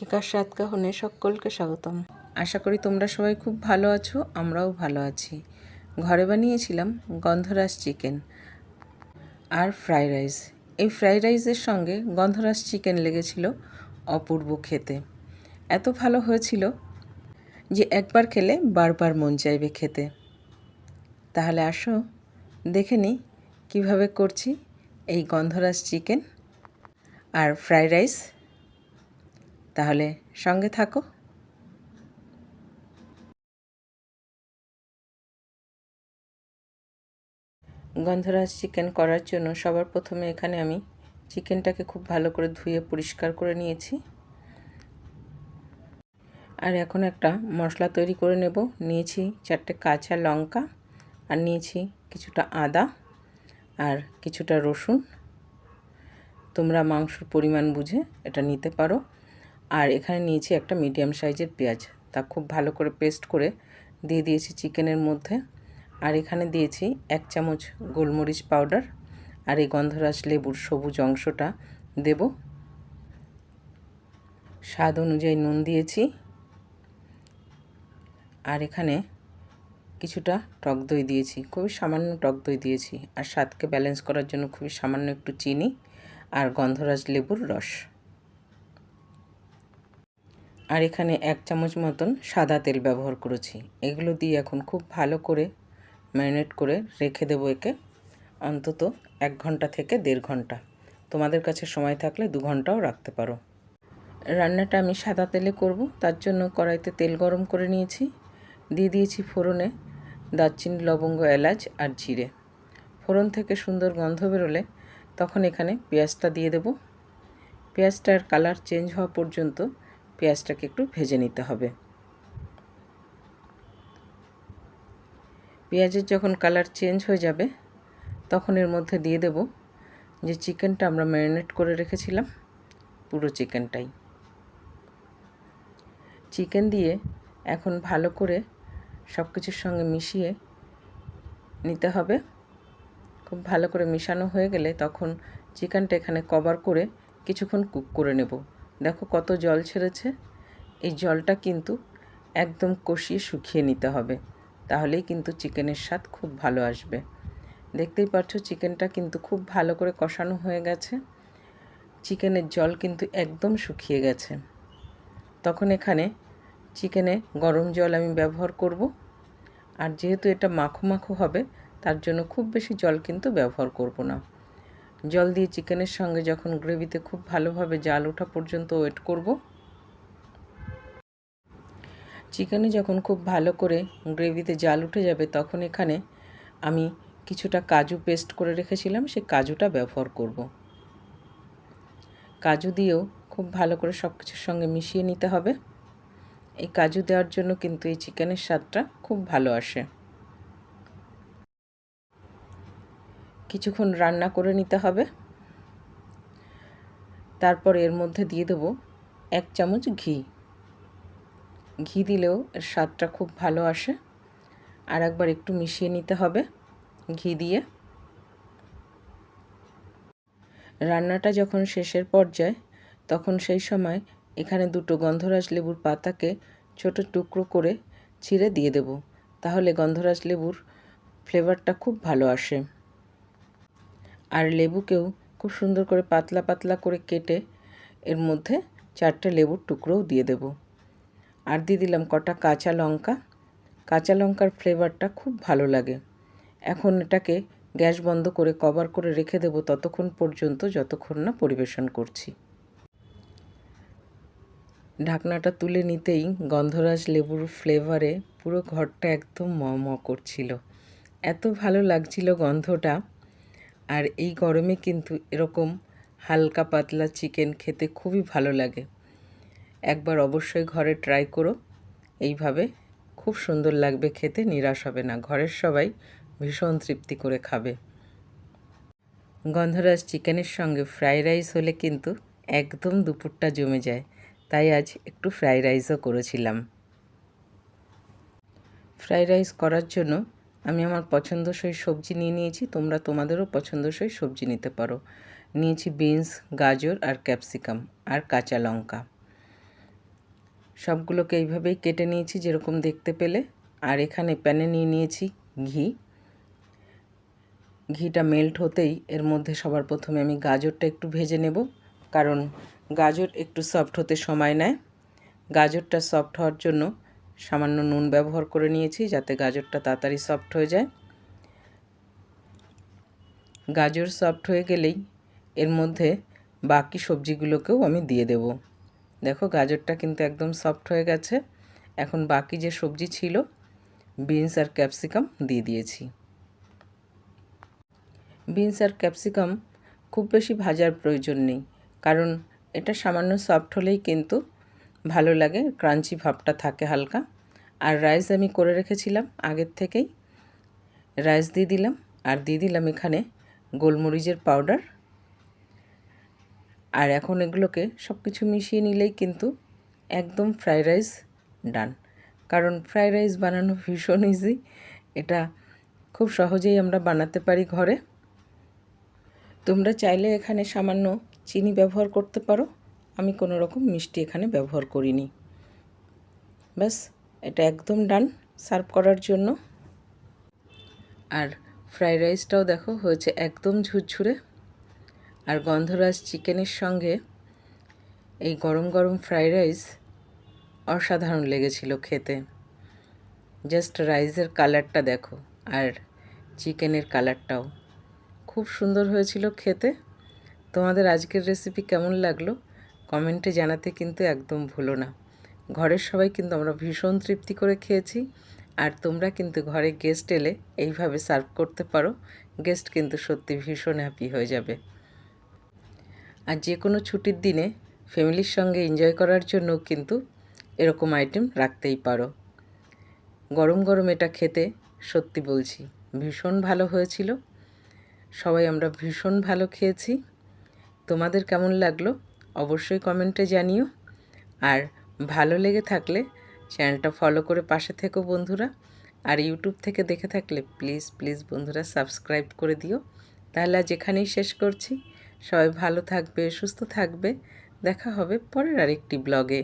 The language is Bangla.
শেখার স্বাদ কাহনে সকলকে স্বাগতম। আশা করি তোমরা সবাই খুব ভালো আছো, আমরাও ভালো আছি। ঘরে বানিয়েছিলাম গন্ধরাজ চিকেন আর ফ্রাইড রাইস। এই ফ্রাইড রাইসের সঙ্গে গন্ধরাজ চিকেন লেগেছিল অপূর্ব খেতে। এত ভালো হয়েছিল যে একবার খেলে বারবার মন চাইবে খেতে। তাহলে আসো দেখে নিই কীভাবে করছি এই গন্ধরাজ চিকেন আর ফ্রাইড রাইস। তাহলে সঙ্গে থাকো। গন্ধরাজ চিকেন করার জন্য সবার প্রথমে এখানে আমি চিকেনটাকে খুব ভালো করে ধুয়ে পরিষ্কার করে নিয়েছি। আর এখন একটা মশলা তৈরি করে নেব। নিয়েছি 4টে কাঁচা লঙ্কা, আর নিয়েছি কিছুটা আদা আর কিছুটা রসুন। তোমরা মাংসর পরিমাণ বুঝে এটা নিতে পারো। আর এখানে নিয়েছি একটা মিডিয়াম সাইজের পেঁয়াজ, তা খুব ভালো করে পেস্ট করে দিয়ে দিয়েছি চিকেনের মধ্যে। আর এখানে দিয়েছি 1 চামচ গোলমরিচ পাউডার, আর এই গন্ধরাজ লেবুর সবুজ অংশটা দেব। স্বাদ অনুযায়ী নুন দিয়েছি, আর এখানে কিছুটা টক দই দিয়েছি, খুবই সামান্য টক দই দিয়েছি। আর স্বাদকে ব্যালেন্স করার জন্য খুবই সামান্য একটু চিনি আর গন্ধরাজ লেবুর রস। আর এখানে 1 চামচ মতন সাদা তেল ব্যবহার করেছি। এগুলো দিয়ে এখন খুব ভালো করে ম্যারিনেট করে রেখে দেবো একে অন্তত 1 ঘন্টা থেকে 1.5 ঘন্টা। তোমাদের কাছে সময় থাকলে 2 ঘন্টাও রাখতে পারো। রান্নাটা আমি সাদা তেলে করব, তার জন্য কড়াইতে তেল গরম করে নিয়েছি। দিয়ে দিয়েছি ফোড়নে দারচিনি, লবঙ্গ, এলাচ আর জিরে। ফোড়ন থেকে সুন্দর গন্ধ বেরোলে তখন এখানে পেঁয়াজটা দিয়ে দেব। পেঁয়াজটার কালার চেঞ্জ হওয়া পর্যন্ত পেঁয়াজটাকে একটু ভেজে নিতে হবে। পেঁয়াজের যখন কালার চেঞ্জ হয়ে যাবে তখন এর মধ্যে দিয়ে দেব যে চিকেনটা আমরা ম্যারিনেট করে রেখেছিলাম, পুরো চিকেনটাই। চিকেন দিয়ে এখন ভালো করে সব কিছুর সঙ্গে মিশিয়ে নিতে হবে। খুব ভালো করে মিশানো হয়ে গেলে তখন চিকেনটা এখানে কভার করে কিছুক্ষণ কুক করে নেব। দেখো কত জল ছেড়েছে। এই জলটা কিন্তু একদম কষিয়ে শুকিয়ে নিতে হবে, তাহলেই কিন্তু চিকেনের স্বাদ খুব ভালো আসবে। দেখতেই পাচ্ছ চিকেনটা কিন্তু খুব ভালো করে কষানো হয়ে গেছে। চিকেনের জল কিন্তু একদম শুকিয়ে গেছে। তখন এখানে চিকেনে গরম জল আমি ব্যবহার করব। আর যেহেতু এটা মাখো মাখো হবে তার জন্য খুব বেশি জল কিন্তু ব্যবহার করব না। জল দিয়ে চিকেনের সঙ্গে যখন গ্রেভিতে খুব ভালোভাবে জাল ওঠা পর্যন্ত ওয়েট করব। চিকেনে যখন খুব ভালো করে গ্রেভিতে জাল উঠে যাবে তখন এখানে আমি কিছুটা কাজু পেস্ট করে রেখেছিলাম, সেই কাজুটা ব্যবহার করব। কাজু দিয়েও খুব ভালো করে সব কিছুর সঙ্গে মিশিয়ে নিতে হবে। এই কাজু দেওয়ার জন্য কিন্তু এই চিকেনের স্বাদটা খুব ভালো আসে। কিছুক্ষণ রান্না করে নিতে হবে। তারপর এর মধ্যে দিয়ে দেবো 1 চামচ ঘি। ঘি দিলেও এর স্বাদটা খুব ভালো আসে। আর একবার একটু মিশিয়ে নিতে হবে ঘি দিয়ে। রান্নাটা যখন শেষের পর্যায়ে তখন সেই সময় এখানে 2টো গন্ধরাজ লেবুর পাতাকে ছোট টুকরো করে ছিঁড়ে দিয়ে দেব, তাহলে গন্ধরাজ লেবুর ফ্লেভারটা খুব ভালো আসে। আর লেবুকেও খুব সুন্দর করে পাতলা পাতলা করে কেটে এর মধ্যে 4টে লেবুর টুকরোও দিয়ে দেব। আর দিয়ে দিলাম কটা কাঁচা লঙ্কা। কাঁচা লঙ্কার ফ্লেভারটা খুব ভালো লাগে। এখন এটাকে গ্যাস বন্ধ করে কভার করে রেখে দেব ততক্ষণ পর্যন্ত যতক্ষণ না পরিবেশন করছি। ঢাকনাটা তুলে নিতেই গন্ধরাজ লেবুর ফ্লেভারে পুরো ঘরটা একদম ম করছিল। এত ভালো লাগছিল গন্ধটা। আর এই গরমে কিন্তু এরকম হালকা পাতলা চিকেন খেতে খুবই ভালো লাগে। একবার অবশ্যই ঘরে ট্রাই করো। এইভাবে খুব সুন্দর লাগবে খেতে, নিরাশ হবে না। ঘরের সবাই ভীষণ তৃপ্তি করে খাবে। গন্ধরাজ চিকেনের সঙ্গে ফ্রাইড রাইস হলে কিন্তু একদম দুপুরটা জমে যায়, তাই আজ একটু ফ্রাইড রাইসও করেছিলাম। ফ্রাইড রাইস করার জন্য আমি আমার পছন্দসই সবজি নিয়ে নিয়েছি। তোমরা তোমাদেরও পছন্দসই সবজি নিতে পারো। নিয়েছি বিনস, গাজর আর ক্যাপসিকাম আর কাঁচা লঙ্কা। সবগুলোকে এইভাবেই কেটে নিয়েছি যেরকম দেখতে পেলে। আর এখানে প্যানে নিয়ে নিয়েছি ঘি। ঘিটা মেল্ট হতেই এর মধ্যে সবার প্রথমে আমি গাজরটা একটু ভেজে নেব, কারণ গাজর একটু সফট হতে সময় নেয়। গাজরটা সফট হওয়ার জন্য সামান্য নুন ব্যবহার করে নিয়েছি, যাতে গাজরটা তাড়াতাড়ি সফট হয়ে যায়। গাজর সফট হয়ে গেলেই এর মধ্যে বাকি সবজিগুলোকেও আমি দিয়ে দেব। দেখো গাজরটা কিন্তু একদম সফট হয়ে গেছে। এখন বাকি যে সবজি ছিল বিনস আর ক্যাপসিকাম দিয়ে দিয়েছি। বিনস আর ক্যাপসিকাম খুব বেশি ভাজার প্রয়োজন নেই, কারণ এটা সামান্য সফট হলেই কিন্তু ভালো লাগে, ক্রাঞ্চি ভাবটা থাকে হালকা। আর রাইস আমি করে রেখেছিলাম আগের থেকেই, রাইস দিয়ে দিলাম। আর দিয়ে দিলাম এখানে গোলমরিচের পাউডার। আর এখন এগুলোকে সব কিছু মিশিয়ে নিলেই কিন্তু একদম ফ্রাইড রাইস ডান। কারণ ফ্রাইড রাইস বানানো ভীষণ ইজি, এটা খুব সহজেই আমরা বানাতে পারি ঘরে। তোমরা চাইলে এখানে সামান্য চিনি ব্যবহার করতে পারো, আমি কোনো রকম মিষ্টি এখানে ব্যবহার করিনি। ব্যাস, এটা একদম ডান সার্ভ করার জন্য। আর ফ্রাইড রাইসটাও দেখো হয়েছে একদম ঝুরঝুরে। আর গন্ধরাজ চিকেনের সঙ্গে এই গরম গরম ফ্রাইড রাইস অসাধারণ লেগেছিল খেতে। জাস্ট রাইসের কালারটা দেখো, আর চিকেনের কালারটাও খুব সুন্দর হয়েছিল খেতে। তোমাদের আজকের রেসিপি কেমন লাগলো কমেন্টে জানাতে কিন্তু একদম ভুলো না। ঘরের সবাই কিন্তু আমরা ভীষণ তৃপ্তি করে খেয়েছি। আর তোমরা কিন্তু ঘরে গেস্ট এলে এইভাবে সার্ভ করতে পারো, গেস্ট কিন্তু সত্যি ভীষণ হ্যাপি হয়ে যাবে। আর যে কোনো ছুটির দিনে ফ্যামিলির সঙ্গে এনজয় করার জন্য কিন্তু এরকম আইটেম রাখতেই পারো। গরম গরম এটা খেতে সত্যি বলছি ভীষণ ভালো হয়েছিল। সবাই আমরা ভীষণ ভালো খেয়েছি। তোমাদের কেমন লাগলো অবশ্যই কমেন্টে জানিও। আর ভালো লেগে থাকলে চ্যানেলটা ফলো করে পাশে থেকো বন্ধুরা। আর ইউটিউব থেকে দেখে থাকলে প্লিজ প্লিজ বন্ধুরা সাবস্ক্রাইব করে দিও। তাহলে আজ এখানেই শেষ করছি। সবাই ভালো থাকবে, সুস্থ থাকবে। দেখা হবে পরের আরেকটি ব্লগে।